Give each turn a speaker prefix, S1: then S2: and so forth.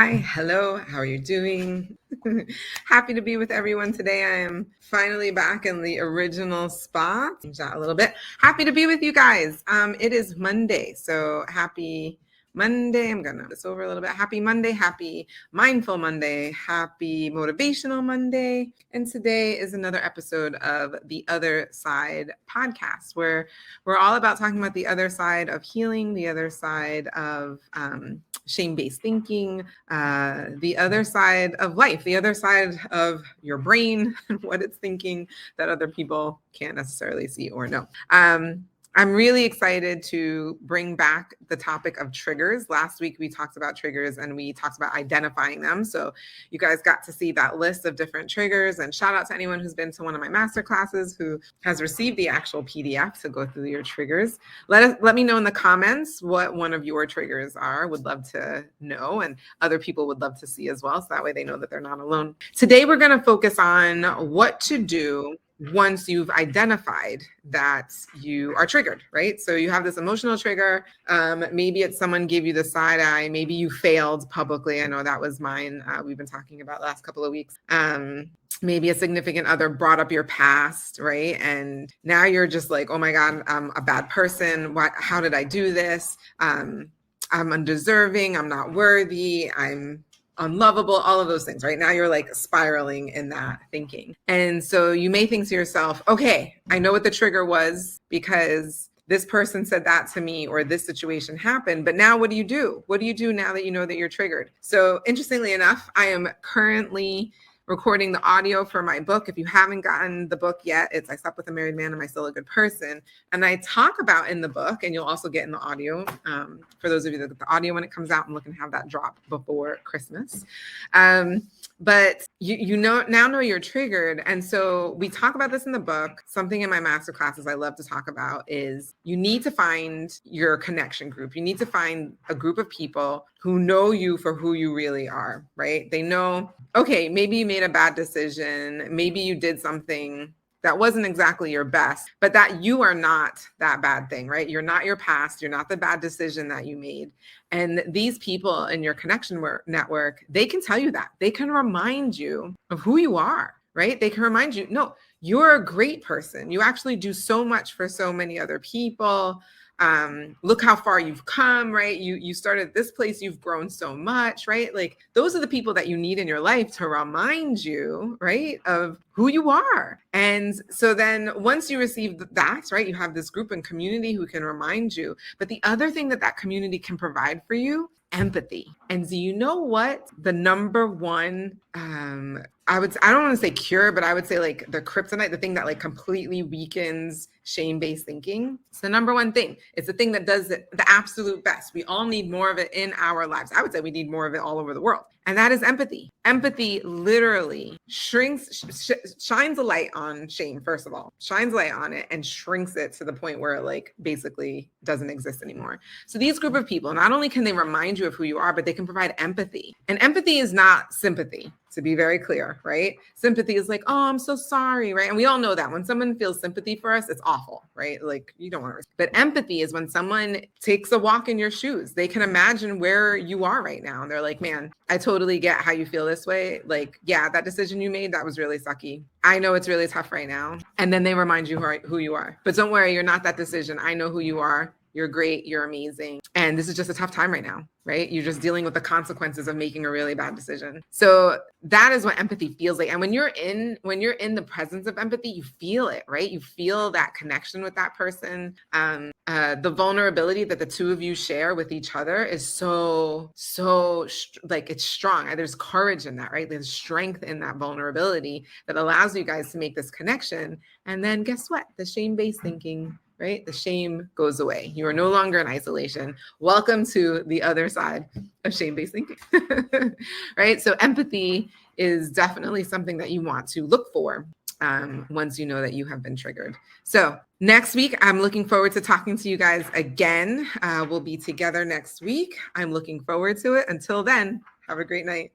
S1: Hi, hello, how are you doing? Happy to be with everyone today. I am finally back in the original spot. Change that a little bit. Happy to be with you guys. It is Monday, so happy Monday. I'm gonna this over a little bit. Happy Monday, happy Mindful Monday, happy Motivational Monday. And today is another episode of the Other Side podcast, where we're all about talking about the other side of healing, the other side of shame-based thinking, the other side of life, the other side of your brain and what it's thinking that other people can't necessarily see or know. I'm really excited to bring back the topic of triggers. Last week, we talked about triggers and we talked about identifying them. So you guys got to see that list of different triggers, and shout out to anyone who's been to one of my master classes who has received the actual PDF to go through your triggers. Let me know in the comments what one of your triggers are. Would love to know, and other people would love to see as well. So that way they know that they're not alone. Today, we're going to focus on what to do once you've identified that you are triggered, right? So you have this emotional trigger. Maybe it's someone gave you the side eye. Maybe you failed publicly. I know that was mine. We've been talking about the last couple of weeks. Maybe a significant other brought up your past, right? And now you're just like, oh my God, I'm a bad person. How did I do this? I'm undeserving. I'm not worthy. I'm unlovable, all of those things, right? Now you're like spiraling in that thinking. And so you may think to yourself, okay, I know what the trigger was because this person said that to me or this situation happened, but now what do you do? What do you do now that you know that you're triggered? So interestingly enough, I am currently recording the audio for my book. If you haven't gotten the book yet, it's I Slept with a Married Man, Am I Still a Good Person? And I talk about in the book, and you'll also get in the audio, for those of you that get the audio when it comes out, I'm looking to have that drop before Christmas. But you now know you're triggered. And so we talk about this in the book. Something in my master classes I love to talk about is you need to find your connection group. You need to find a group of people who know you for who you really are, right? They know, okay, maybe you made a bad decision. Maybe you did something that wasn't exactly your best, but that you are not that bad thing, right? You're not your past. You're not the bad decision that you made. And these people in your connection network, they can tell you that. They can remind you of who you are, right? They can remind you, no, you're a great person. You actually do so much for so many other people. Look how far you've come, right? You started this place, you've grown so much, right? Like those are the people that you need in your life to remind you, right, of who you are. And so then once you receive that, right, you have this group and community who can remind you. But the other thing that community can provide for you, empathy. And do you know what the number one, I don't want to say cure, but I would say like the kryptonite, the thing that like completely weakens shame-based thinking. It's the number one thing. It's the thing that does it the absolute best. We all need more of it in our lives. I would say we need more of it all over the world. And that is empathy. Empathy literally shines a light on shame, first of all, shines a light on it and shrinks it to the point where it like basically doesn't exist anymore. So these group of people, not only can they remind you of who you are, but they can provide empathy. And empathy is not sympathy, to be very clear, right? Sympathy is like, oh, I'm so sorry, right? And we all know that when someone feels sympathy for us, it's awful, right? Like you don't want to. But empathy is when someone takes a walk in your shoes. They can imagine where you are right now. And they're like, man, I totally get how you feel this way. Like, yeah, that decision you made, that was really sucky. I know it's really tough right now. And then they remind you who you are. But don't worry, you're not that decision. I know who you are. You're great. You're amazing. And this is just a tough time right now, right? You're just dealing with the consequences of making a really bad decision. So that is what empathy feels like. And when you're in the presence of empathy, you feel it, right? You feel that connection with that person. The vulnerability that the two of you share with each other is so like it's strong. There's courage in that, right? There's strength in that vulnerability that allows you guys to make this connection. And then guess what? The shame-based thinking, right? The shame goes away. You are no longer in isolation. Welcome to the other side of shame-based thinking, right? So empathy is definitely something that you want to look for once you know that you have been triggered. So next week, I'm looking forward to talking to you guys again. We'll be together next week. I'm looking forward to it. Until then, have a great night.